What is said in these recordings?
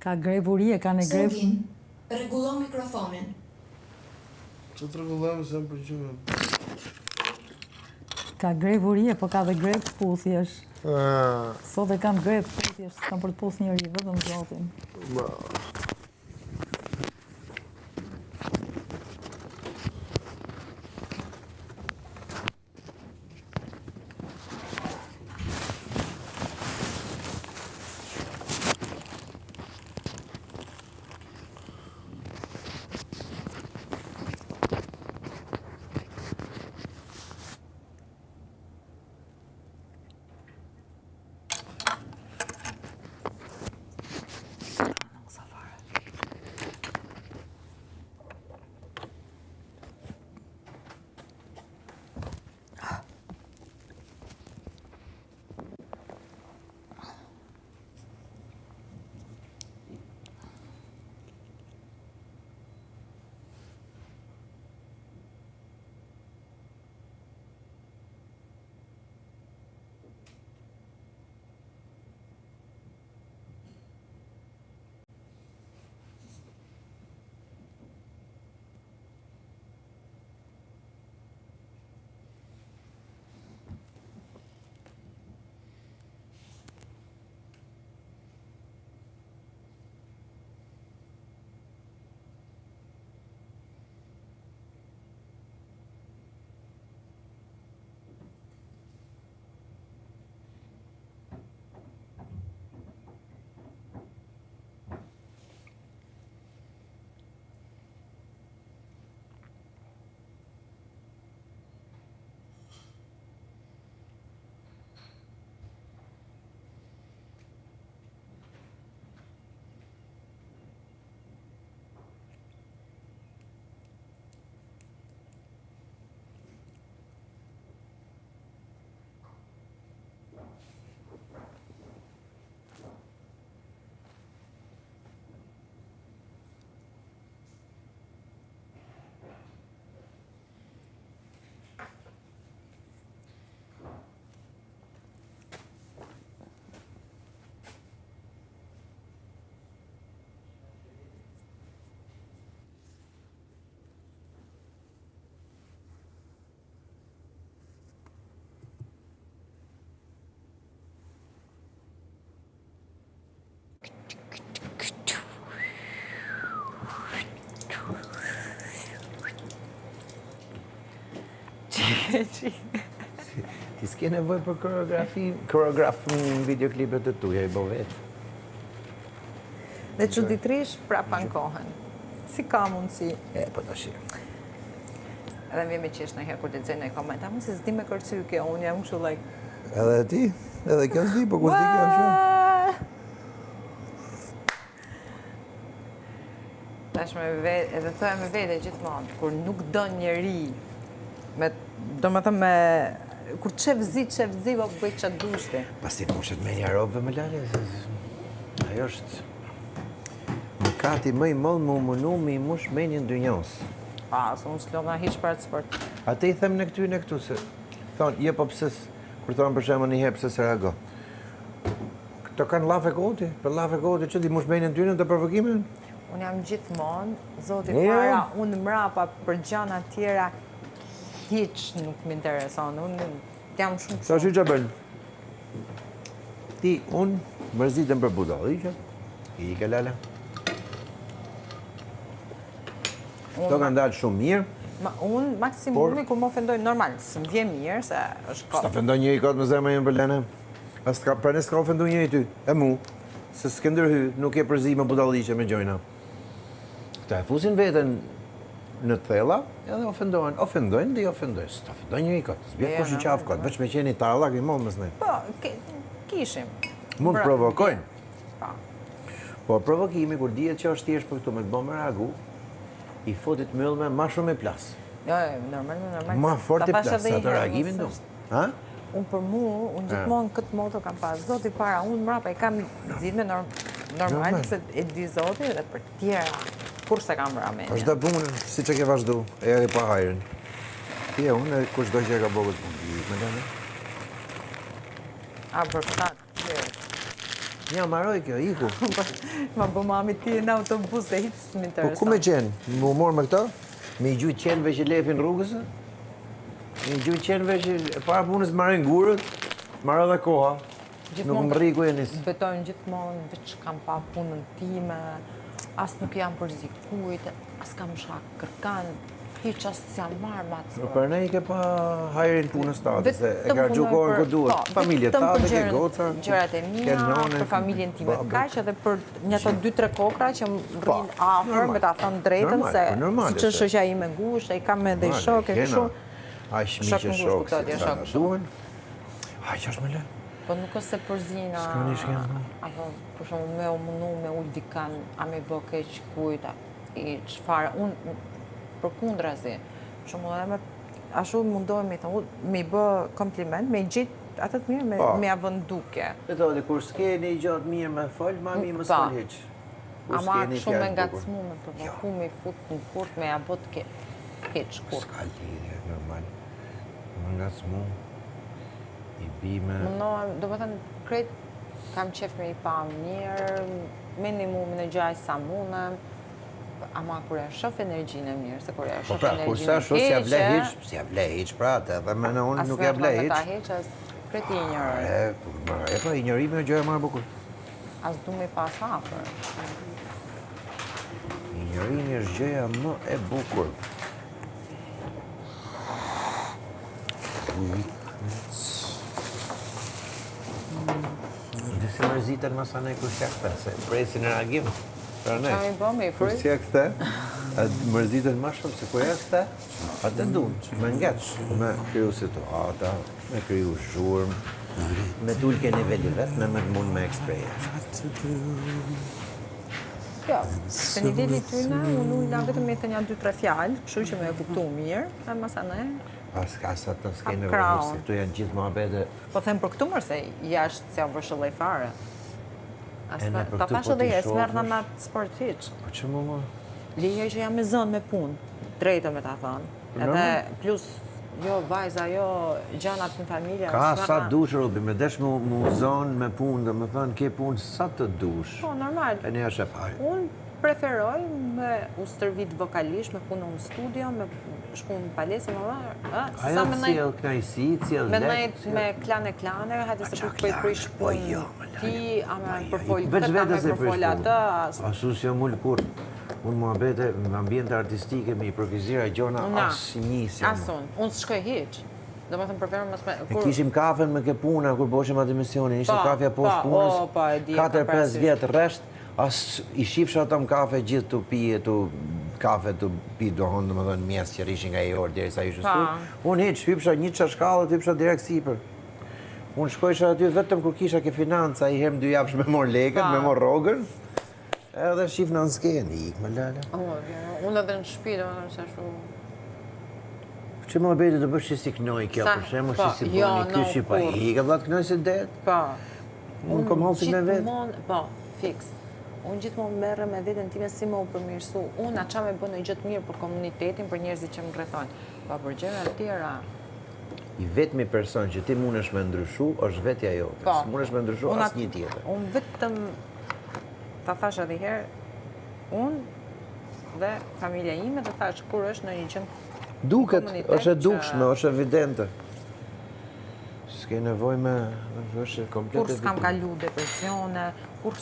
Ka grevurie, ka në grev... Sergin, rregullon mikrofonin. Që të rregullojmë se më përgjyme? Ka grevurie, po ka dhe grev puthjesh. Sot e kam grev puthjesh, s'kam për të puth njëri, vetëm zotin. Ti s'ke nevoj për koreograf në videoklipet të tuja, i bo vetë. Dhe çuditërisht prapa në kohën. Si ka mundësi? Po të shirë. Edhe më jemi qesh në herë kur lexoj në komenta, mos se s'di me kërcy kjo, unë jam kështu like. Edhe ti? Edhe kjo s'di, po kur s'di kjo është? Tash me vetë, edhe thoya me vete gjithmonë, kur nuk do njeri, domethënë me kur çevzi, po bëj çat dushti. Pasi mushet me një robë më lale, ajo është mëkati më i madh më munu me i mush menjën dynjos. Unë s'lodha hiç për atë sport. Ate i them në këtu, se thonë, je po pësës, kur thonë për shemë një herë pësës reago. Këto kanë lafe koti, për lafe koti që di mush menjën dynjën të përvëkimin? Unë jam gjithmonë, zoti para, unë mrapa për gjana tjera, hiç nuk më intereson, unë jam shumë Sa që bënë? Ti, unë mërzitëm për budalliqe, i ke lala. Këto kanë dalë shumë mirë. Unë maksimumi kur më ofendoj normal, së më vje mirë, se është S'ta ofendoj njëri kotë më zërë më jenë për lene. Pra ne s'ka ofendu njëri ty, e mu, se s'ke ndërhy, nuk e përzi më budalliqe me gjojna. Këta e fusin veten në thella, edhe ofendojnë. Ofendojnë dhe i ofendojnë. S'ta ofendoj njëri kotë, s'bjet kush i qafë kotë, veç me qeni tarlak i modë mësne. Po, kishim. Mund provokojnë. Po, provokimi, kur dihet që është thjesht për këtu me të bo me reagu, i fotit mëllme ma shumë e plas. Jo, normal. Ma fort e plas, sa të reagimin du. Unë për mu, unë gjithmonë këtë moto kam pas, zoti para, unë mrapa i kam zidme normal, se e di zoti dhe për tjera, kur se kam rame. është da punë, si që ke vazhdu, e pa hajrin. Ti e unë, kush do që e ka bogët punë, me dene? Për këta tjera. Ja, maroj kjo, iku. Ma bë mami ti në autobus e hiç Po më intereson. ku me qenë? Më morë me këta? Me i gjujtë qenëve që lefin rrugës? Me i gjujtë qenëve që para punës marrin gurët, marrë dhe koha. Nuk më rri ku e nisë. Betojnë gjithmonë, veç kam pa punën time, as nuk jam përzikujt, as kam shka kërkan, hiç as s'jam marrë ma të Për ne i ke pa hajrin punës tate, se e ka gjukohen ku duhet. Familje tate, ke goca, gjërat e mia, për familjen time kaq edhe për një ato 2-3 kokra që më rrin afër, me ta thënë drejtën se siç është shoqja ime ngushtë, ai kam edhe shok e kështu. Ai shmiqë shok, se sa na duhen. Ai që është me lë? Po nuk është se përzina, apo për shumë me u mundu me ullë dikan, a me bë keq kujta, i qëfare, unë për kundrazi, shumë edhe me, ashtu mundohem me thënë, me i bë kompliment, me i gjitë atë të mirë, me avën duke. E thodi, kur s'ke një gjatë mirë me fol, mami më s'fol heq. Ama shumë me ngacmu, me provoku, me i fut në kurt, me abot heq kurt. S'ka lidhje, normal. Më ngacmu. I bime... Mundohem, do më thënë, krejt kam qef me i pa mirë, minimumin e gjaj sa munëm, ama kur e shof energjinë e mirë, se kur e shof energjinë kur sa shof si ja vle hiq, pra atë, dhe me në unë nuk ja vle hiq. Asë me ta hiq, as krejt i njërë. E pa, i njërimi e gjëja marë bukur. As du me pas afer. I njërimi është gjëja më e bukur. Dhe si mërzitën mësa ne kur s'ja këte, se presin e reagim. Pra ne, Qa mi bo me i kur fry? s'ja këte, mërzitën ma shumë, se kur ja këte, atë dunë, me ngeq, me kryu situata, me kryu zhurm, me tullke nivelli vetë, me të mund me ekspreje. Jo, se nivelli tyna, unë ulla vetëm me të një 2-3 fjallë, kështu që me e kuptu mirë, e mësa ne. Pas ka sa të s'ke në kraun. vërë, se këtu janë gjithë muhabete. Po them për këtu mërë se jashtë s'ja vërshëllej fare. E ne për Ta këtu thash po edhe t'i e s'merë në shofësh. natë sport hiq. Po që më? Leja që jam me zënë me punë, drejtë me ta thënë. Edhe plus, jo vajza, jo gjanat në familje. Ka sa dush, Robi, me desh mu zonë me punë, dhe me thënë, ke punë sa të dush. Po, normal. E një është e pari. Unë preferoj me u stërvit vokalisht, me punë në studio, me shku në palesë, më dhe, Ajo cilë knajsi, cilë me lek. nëjt me klane, hajtë se për i prish punë ti, a me përfol Veç këtë, a me vete se përfol prish atë. Asu si jo mullë kur, unë muhabete në ambjente artistike me i përkizira gjona asë një si jam. Asun, unë s'shkoj hiq. Do më thëmë preferoj mësë me... E kishim kafen me ke puna, kur boshim atë emisionin, ishte kafja poshtë punës, 4-5 vjetë resht, as i shifsha tam kafe gjithë të pije, të kafe të pi dohon, dhe më dhënë mjesë që rishin nga i orë, deri sa ishë stu. Unë hiç, hypsha një qashkallë, hypsha direkt sipër. Unë shkojsha aty vetëm kur kisha ke financa, i herë 2 javësh me mor lekët, me mor rogën, edhe shif në skenë, ikë me lala. Unë edhe në shpi, do më thëmë se shu... Që më bejtë të bësh që si knoj kjo, për shemë, që si bëni kyshi, pa i ka vlat knoj se det. Pa. Unë kom halsi me vetë. Po, fix. Unë gjithmonë merre me vetën time si më u përmirësu. Unë a qa me bënë një gjithë mirë për komunitetin, për njerëzit që më rrethojnë. Pa për gjëra të tjera. I vetëmi person që ti mundesh me ndryshu, është vetja jote. Po. S'mundesh me ndryshu as një tjetër. Unë vetëm, ta thash edhe herë, unë dhe familja ime të thash kur është në një gjënë Duket, komunitet është e që- dukshme, është evidente. S'ke nevoj me, është komplet kur s'kam kalu depresione, kur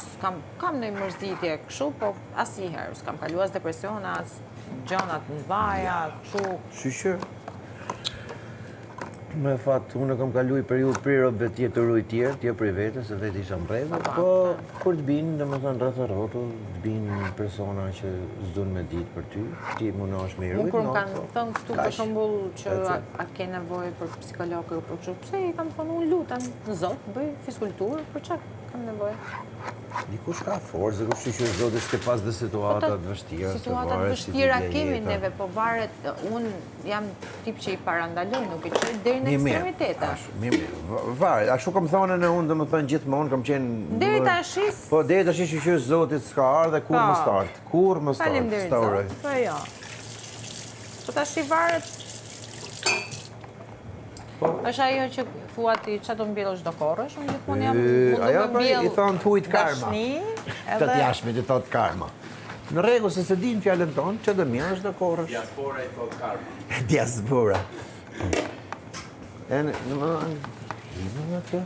kam në mërzitje kështu, po asnjëherë s'kam kalu as depresione, as gjanat në vaja, kështu. Shqyqër. Me fat, unë kam kalu i periud prej robëve tjetë të rujt tjerë, tjerë prej vetës, se vetë isha mbrejve, po kur të binë, dhe më thënë rrëth rrotull, të binë persona që s'dun me ditë për ty, ti munosh me i rujt. Unë kur më kanë thënë këtu për shembull që a ke nevojë për psikologë, për kështu, pse i kam thënë unë lutem në Zot, bëj fiskulturë, për çfarë kam nevojë? Dikush ka forë, kush që Zoti s'ke pas dhe situatat vështira. Situatat vështira kemi neve, po varet, unë jam tip që i parandaloj, nuk i qëj deri në ekstremitete. Mirë, varet. Ashtu kam thonë në unë, dhe më thënë gjithmonë, kam qenë... Deri tashis... Po, deri tashis që Zotit s'ka ardhe, kur më startë. Kur më startë, Faleminderit stauroj. Zot, po jo. Po tash i varet... Është ajo që thua ti çfarë do mbjellësh çdo korrësh, unë gjithmonë jam Ajo pra i thonë të hujt karma. Dashni, Të t'jashme të thot karma. Në rregull se din fjalën tonë, që do mjellësh do korrësh. Diaspora i thot karma. Diaspora. E në kjo.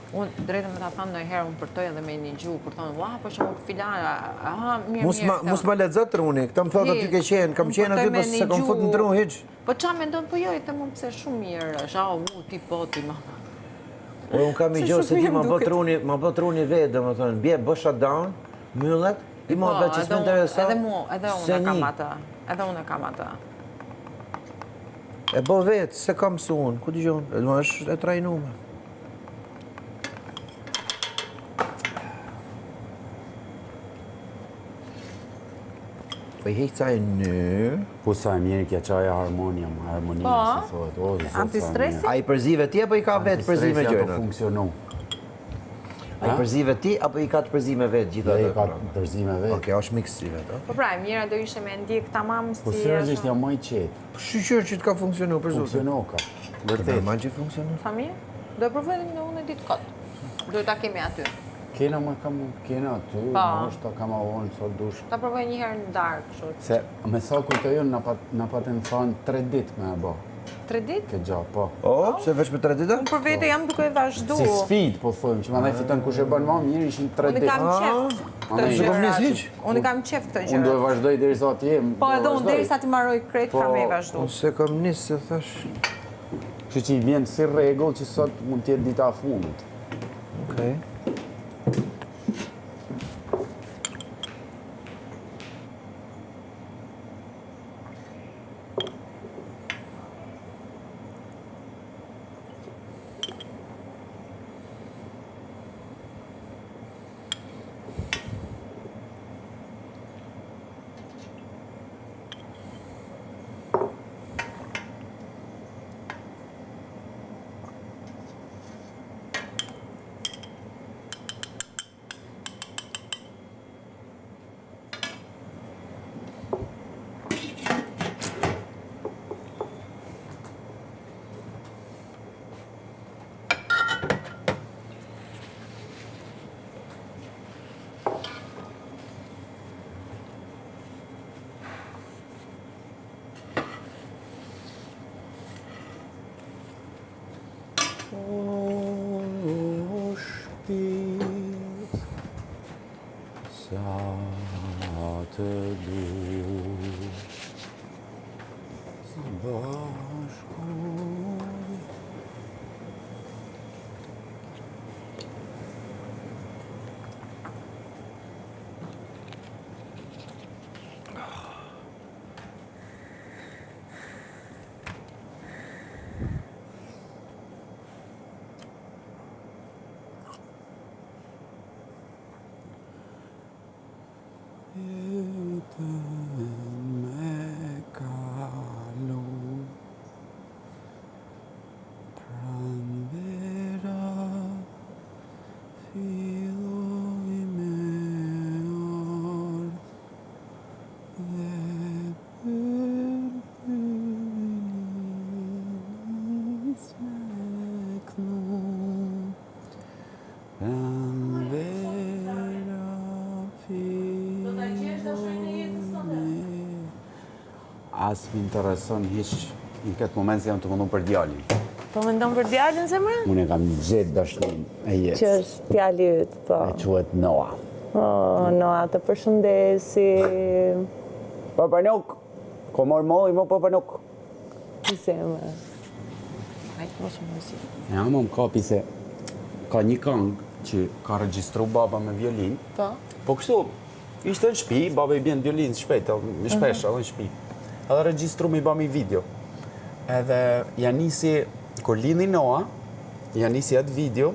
Unë drejtën me ta thamë ndonjëherë unë përtoj edhe me një gjuhë, për thonë, ua, për shumë filana, aha, mirë. Mos ma lexot truni, këta më thotë aty ke qenë, kam qenë aty pas se kam fut në tru hiç. Po qa me ndonë, po jo, i them unë pse shumë mirë është, ti po, ti mama. Unë kam i gjohë se ti ma bë truni vetë, dhe më thonë, bje bë shutdown, myllet, i ma bë që s'me interesat. Edhe unë e kam atë, edhe unë e kam atë. E bë vetë, se kam su unë, ku t'i gjohë, edhe ma është e trajnume. Po i hejtë saj në... Po sa e mirë kja qaja harmonia, se thohet. Antistresi? A i përzive ti apo i ka vetë përzime Antistresi ato gjojnat? funksionu. A i përzive ti apo i ka të përzime vetë gjitha Dhe të? i ka përzime vetë. Oke, është miksë vetë. Po pra, mira do ishe me ndjek tamam si... Po seriozisht jam më i qetë. Shqyqyr që t'ka funksionu për zote. Funksionu ka. Vërtet. Normal që funksionu. Sa mirë? Do e provoj edhe unë e ditë kotë. Do ta kemi aty. Kena aty, është ta kam avonë, sot dush. Ta provoj një herë në darkë, kështu. Se me sa kujtoj unë, na paten thonë 3 ditë me e bo. 3 ditë? Ke gja, po. O, pse veç për 3 dita? Unë për vete jam duke e vazhdu. Si sfid, po thujmë, që ma dhej fiton kush e bën më mirë, ishin 3 Unë ditë. kam qef. Unë se kom njës hiq? Unë kam qef këtë Unë do e gjëra. vazhdoj deri sa të jem. Po edhe unë derisa të marroj krejt kam e vazhdu. Unë se kom njës se thash... Që i vjen si rregull që sot mund t'jetë dita a fundit. Okej. O shpirt, sa të du, bashku. Me kalu pranvera filloi me ardh dhe përbënis me knu pranvera As më intereson hiç në këtë moment se jam të mundu për djalin. Po mendon për djalin zemra? Unë e kam gjetë dashnin e jetës. Që është djali yt, po. E quhet Noa. Noa, të përshëndesi. Papanuk! Ko mor molli mo papanuk. Zemra. Hajtë mos më mësi. Ja, më kapi se ka një këngë që ka regjistru baba me violin. Po? Po kështu, ishte në shtëpi, baba i bjen violin shpejt, shpesh edhe në shtëpi. Edhe regjistru me i bami video. Edhe ja nisi, kur lindi Noa, ja nisi atë video,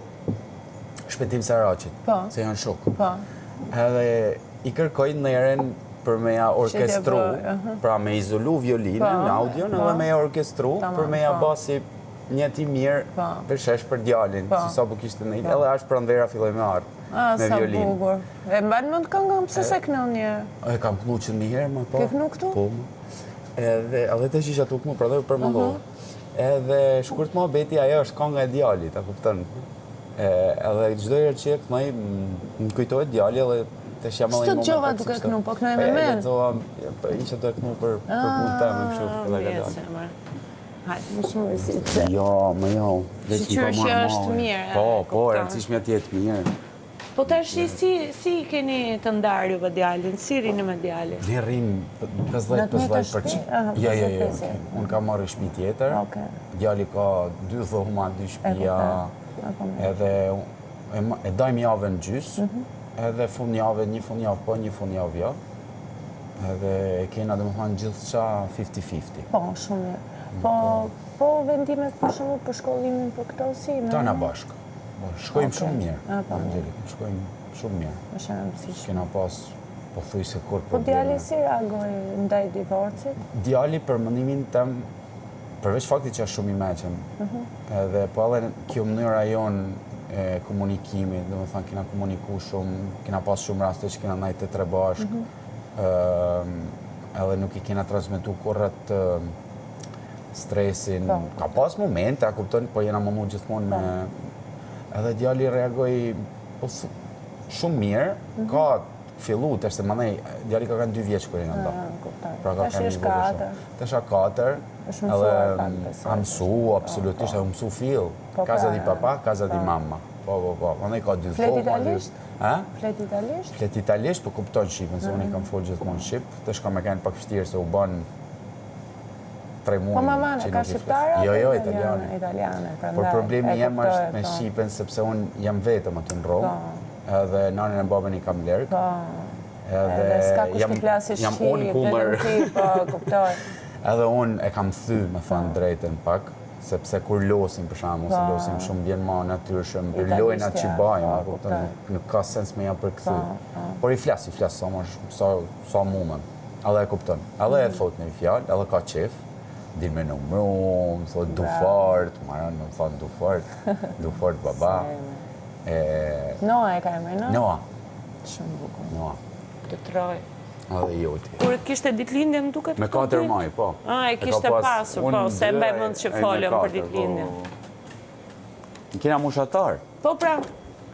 shpetim Saraqit, Po. se janë shok. Po. Edhe i kërkoj neren për me ja orkestru, bë, pra me izolu violinën, Po, në audion, po. edhe me ja orkestru, Tamam, për me ja po. basi një ti mirë Po. përshesh për djalin, Po. si sa po kishte në edhe ashtë pranvera filloj me ardhë, me Sa violinë. bukur. E mban mend këngën pse se kënon një. E kam kënu që një herë, ma po. Ke kënu këtu? Po, ma. Edhe të isha tuk mu, pra dhe përmendova. Edhe shkurt më beti ajo është kënga e djalit, a kupton? Edhe çdo herë që kënoj më kujtohet djali edhe tash jam Ç'të dëgjova duke kënu, po kënoj me men? Isha të kënu për punë teme kështu edhe ka dalë. Hajde, më shumë vësi. Jo, më jo. Shqyr që është mirë. Po, e rëndësishme atje të mirë. Po tash si keni të ndarë juve djalin? Si rini me djalin? Ne rrim 50-50%. Jo. Unë kam marrë shtëpi tjetër. Djali ka 2 dhoma, 2 shtëpia. Edhe e dajmë javën gjys. Edhe fund javë, një fund javë po, një fund javë jo. Edhe e kena dhe më thënë gjithçka 50-50. Po, shumë mirë. Po vendimet për shumë për shkollimin për këto si? Tana bashkë. Shkojmë shumë mirë. Shkojmë shumë mirë. Është e rëndësishme. Kena pas pothuajse kur Po djali si reagoi ndaj divorcit? Djali për mendimin tem, përveç faktit që është shumë i meqëm, edhe po edhe kjo mënyra jonë e komunikimit, do më thënë kena komuniku shumë, kena pas shumë raste që kena najtë të tre bashkë, edhe nuk i kena transmitu kurrët stresin. Ka pas momente, a kupton, po jena më mu gjithmonë me... Edhe djali reagoi shumë mirë, ka fillu, tërse mandej, djali ka kanë 2 vjeç kur jena nda. Pra ka kanë një vogël. Tash ka 4, edhe a mësu, absolutisht, a mësu fill. Kaza di papa, kaza di mamma. Po. Mandej ka 2 Flet vogël. italisht? Flet italisht? Flet italisht, po kupton shqipen, se unë i kam folë gjithmonë shqip. Tash ka me kanë pak vështirë se u bën 3 muaj. Po mamane, ka shqiptare? Jo, italiane. Italiane, prandaj. Por problemi jem është me Shqipen, sepse unë jam vetëm aty në Rom, edhe nanën e babën i kam lërg. Edhe s'ka kush të flasi jam shqip, unë kumër. vetëm ti, po, kuptoj. Edhe unë e kam thy, me thënë drejten pak, sepse kur losim, për shembull, se losim shumë bjen ma natyrshëm, lojnë atë që bajmë, nuk ka sens me ja përkthy. Por i flas, sa mumën. Edhe e kupton. Edhe e thot në fjalë, edhe ka qef. Din me numru, më thot du fort, marën më thot du fort baba. Noa e ka emrin, no? Noa. Shumë bukur. Noa. Të troj. Edhe joti. Kur kishte ditëlindje më duket? Me 4 maj, po. E kishte pasur, po, se e mbaj mend që folëm për ditëlindje. Në kena mushatar. Po pra,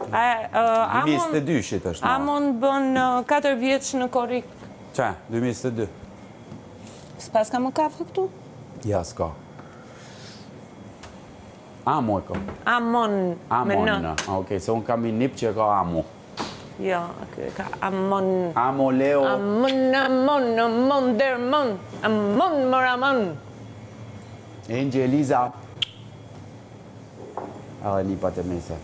Amon... 2022 është. Amon bën 4 vjeç në Korrik. Qa, 2022. S'pas ka më kafe këtu? Ja, s'ka. Amo e ka. Amon, me në. Amon, okej, se unë kam i nip që ka amo. Jo, ka Amon. Amo, Leo. Amon, dermon. Amon, moramon. Engjë, Eliza. Edhe nipat e mese.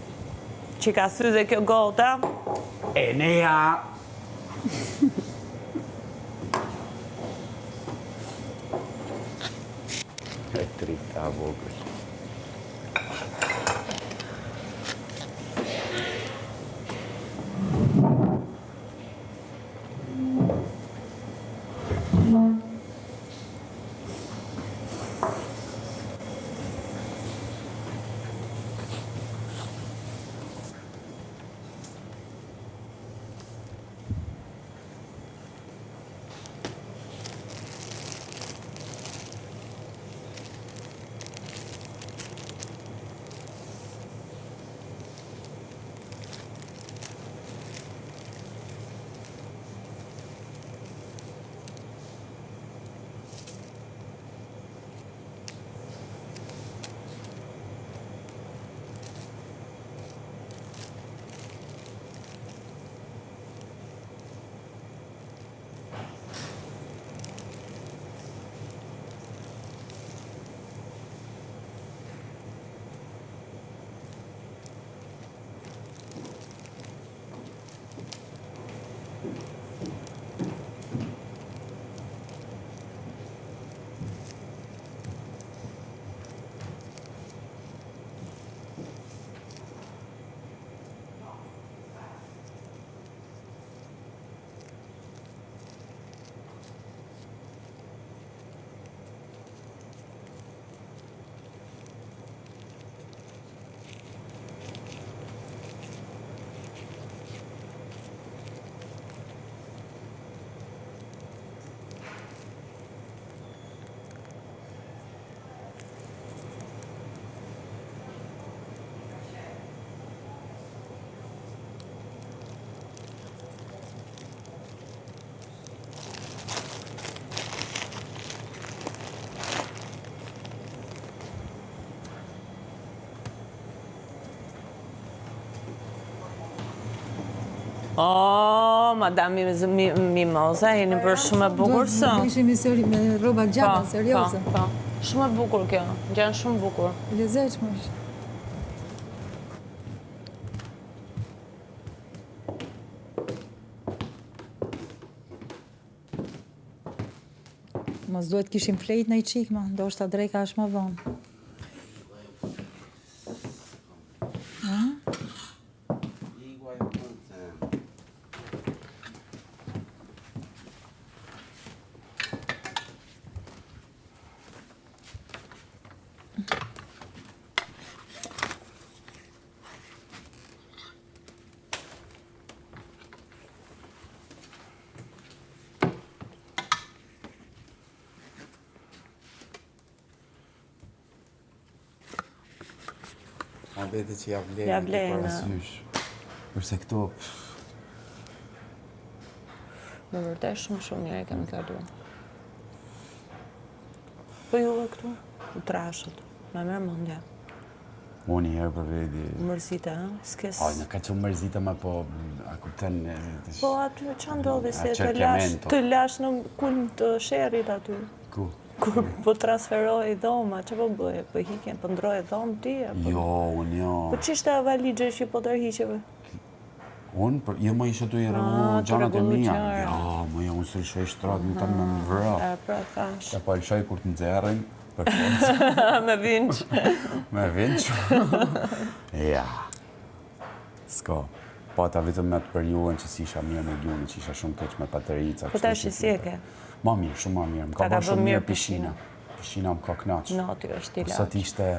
Që ka syze kjo gota? Enea. E trita vogël. O, madame Mimoza, jeni bërë shumë e bukur sot. Ishim me rroba gjata, serioze. Po. Shumë e bukur kjo, gjanë shumë bukur. Lezetshme është. Mos duhet kishim flejt në i qikma, ndoshta drejka është më vonë. Ma vete që ja Ja vlerë vlerë, për parasysh. Përse këto... Në vërtet shumë mirë e kemi kaluar. Po juve këtu, u trashët, me merë mundja. Unë një herë për vedi... Mërzita, s'kes... Në ka që mërzita me po... A kupten... Po aty që ndodhi se Cercamento. të lash në kulm të sherrit aty. Ku? Kur po transferoj dhoma, që po bëje? Po hikjen, po ndroj dhomë ti? Jo, unë jo. Po që ishte avaligje që po tërhiqeve? Unë, jo më ishe të i regu të gjanat e rregullu mija. gjara. Jo, më jo, unë se lëshoj shtrat, më tanë me më vëra. Pra thash. E po lëshoj kur të nxerrin, për forcë, Me vinç. me vinç. Ja. S'ko. Po ata vetëm me të përjuën që si isha mirë me gjuni, që isha shumë keq me paterica. Po tash si e ke? Ma mirë, shumë ma mirë. Më ka Ta ka bërë shumë bërë mirë mirë pishina. Pishina më ka knaq. Noti është i Sot lartë. ishte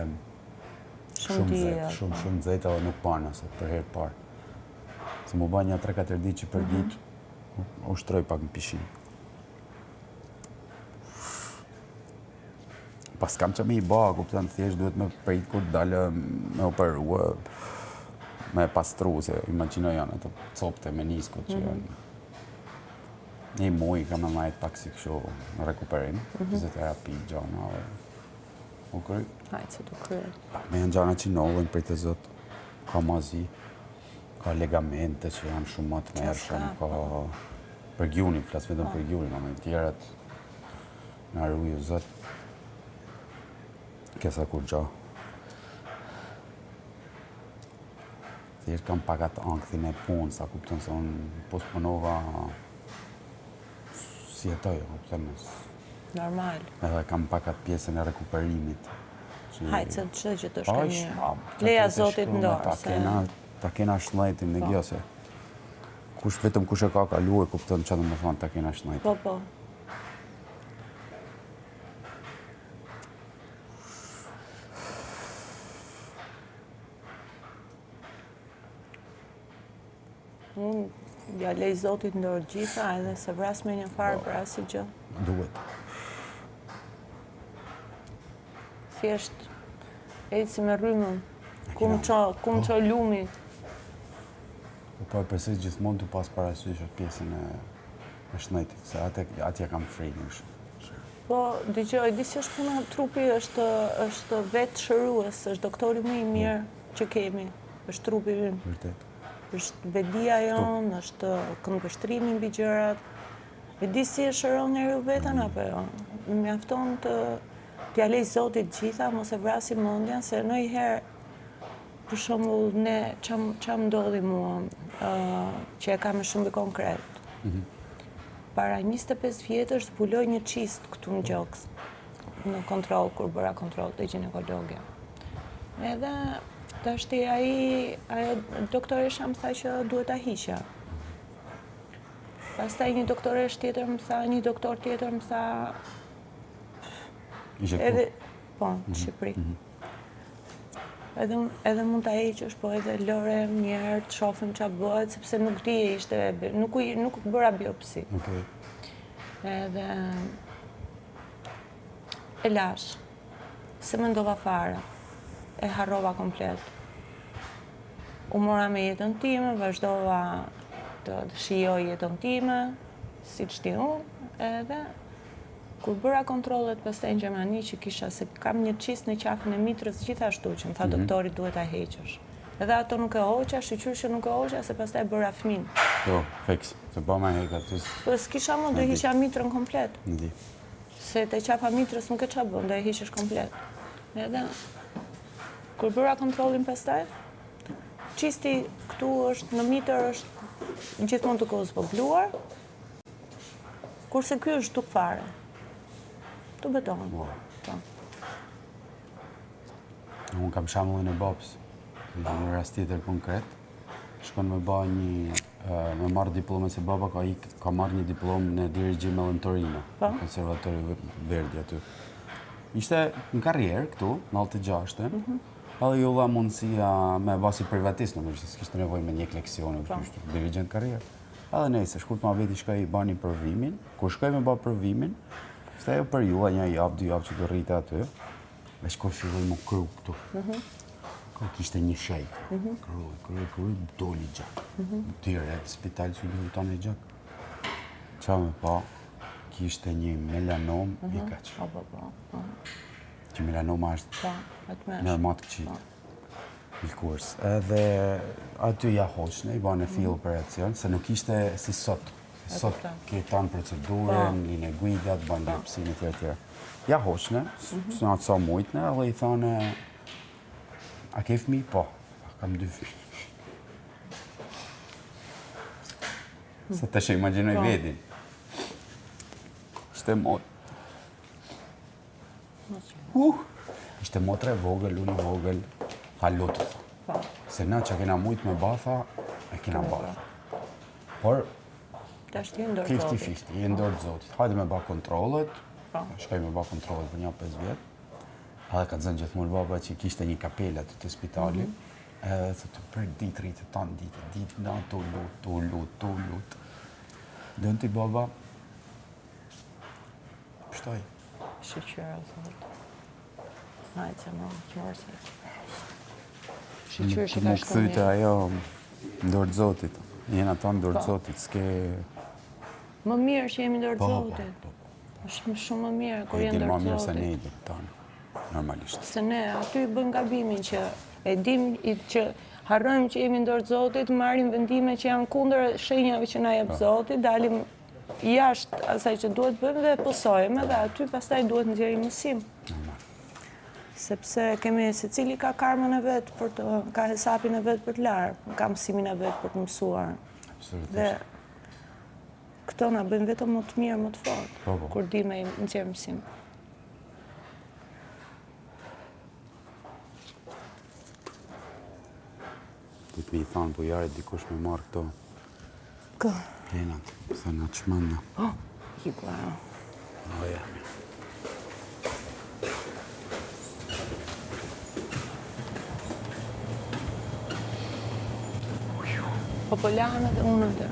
shumë diell, nxehtë, shumë nxehtë edhe nuk pana se për herë parë. Se më bën një 3-4 ditë që për ditë u shtroj pak në pishinë. Pas kam që me i ba, kupton, thjesht duhet me prit kur dalë me operua, me pastru, se imagjino janë ato copte me niskut që janë. Një muj kam në majtë pak si kështu në rekuperim, fizioterapi, gjana, u kry. Hajtë se të kryer. Me janë gjana që nollën për të zot, ka mazi, ka legamente që janë shumë më të mërshëm, ka për gjunin, flas vetëm për gjunin, ama i tjerat në rruju zot. Kesa kur gjo. Thjesht kam pakat ankthin e punë, sa kupton se unë posponova si jetoj, kupton mos. Normal. Edhe kam pakat pjesën e rekuperimit. Hajtë se të që të shkë mirë. Leja Zotit ndorë. Ta kena shnajtin në gjo se vetëm kush e ka kaluar, kupton që të më thonë ta kena shnajtin. Po, po. Unë ja lej Zotit ndorë gjitha, edhe se vras me një farë për asë gjë. Duhet. Thjesht, ejtë si me rrymën, kum qo lumi. Po e përse gjithmonë të pas parasysh atë pjesën e shnajtit, se atje kam frikë në shumë. Po, dëgjoj, di që është puna trupi është vetë shërues, është doktori më i mirë që kemi, është trupi ynë. Vërtet. është vedia jonë, është këndvështrimi mbi gjërat. E di si e shëron njeriu veten apo jo. Mjafton t'ja lej Zotit gjitha, mos e vrasim mendjen se ndonjëherë për shembull ne çam ndodhi mua që e kam shumë konkret. Para 25 vjetësh zbuloj një qist këtu në gjoks, në kontroll, kur bëra kontroll të ginekologe. Edhe tashti ajo doktoresha më tha që duhet ta hiqja. Pastaj një doktoresh tjetër më tha, një doktor tjetër më tha... Ishe Edhe, këtu? po, në Shqipëri. Edhe mund ta heqësh, po edhe lore një herë të shohim çfarë bëhet, sepse nuk di ishte, nuk bëra biopsi. Okej. Edhe e lash. Se mendova fare. E harrova komplet. U mora me jetën time, vazhdova të shijoj jetën time, siç di unë, edhe kur bëra kontrollet pastaj në Gjermani që kisha se kam një qist në qafën e mitrës gjithashtu që më tha doktori duhet ta heqësh. Edhe ato nuk e hoqa, shqyqyr që nuk e hoqa, se pastaj bëra fëmin. Jo, fix. Se ba me heka të... Po s'kisha mund do hiqja mitrën komplet. Në di. Se te qapa mitrës nuk e qa bën, do e hiqesh komplet. Edhe, kur bëra kontrolin pastaj, qisti këtu është, në mitër është gjithmonë të kohës përbluar, kurse ky është tuk fare. Të beton. Po. Unë kam shamullin e babës, në një rast tjetër konkret. Shkon me ba një, me marrë diplomë, se baba ka marrë një diplomë në dirigjim në Torino, në Konservatori Verdi aty. Ishte në karrierë këtu, në 86-ën, edhe ju dha mundësia me basi privatist, në mërë, s'kishtë nevoj me një leksione, kështë dirigjent karrierë. Edhe nejse, shkurt ma veti shkaj i ba një përvimin, kur shkaj me ba përvimin, shte jo për ju, një javë, 2 javë që të rritë aty, me shkoj filloj më kru këtu. Kishte një shejk, kruj, doli gjak. Direkt, spital që një tonë e gjak. Qa me pa, kishte një melanom i kaq. Që melanoma është në matë këqit. Ilkurs. Edhe aty ja hoqne, i bane fill operacion, se nuk ishte si sot. Sot ke tanë procedurën, linë e guidat, bane biopsinë e tjera. Ja hoqne, së në atë sa mujtne, edhe i thane, a ke fëmi? Po, kam 2 fëmi. Se të shë imaginoj vedin. Ishte Ishte motre vogël, unë vogël, halutët. Se na që kena mujtë me batha, e kena batha. Por, 50-50, i ndorë të zotit. Hajde me ba kontrolët, shkaj me ba kontrolët për një 5 vjetë. Edhe ka të zënë gjithmonë baba që kishte një kapela të spitali, edhe thëtë për ditë rritë, tanë ditë, na të lutë. Dënë t'i baba, pështoj. Shqyqyra, thotë. Hajtë që në, që mërësi. Shqyqyra që ka Më këthyte ajo ndorë të zotit. Jena tonë ndorë të zotit, s'ke... Më mirë që jemi ndorë të zotit. është shumë më mirë kur jenë ndër Më mirë se zotit. ne i dhe tonë, normalisht. Se ne aty bën gabimin që e dim që harrojmë që jemi ndër zotit, marrim vendime që janë kundër shenjave që na jep zoti, dalim jashtë asaj që duhet bëjmë dhe pësojmë dhe aty pastaj duhet nxjerrim mësim. Sepse kemi secili ka karmën e vet për të, ka hesapin e vet për të larë, ka mësimin e vet për të mësuar. Dhe këto na bëjnë vetëm më të mirë, më të fortë, kur di me nxjerr mësim. Të mi thanë, po jare dikush me marrë këto Kë? plenat, se në të shmënda. Hikua. Oja. Po lahen edhe unë dhe.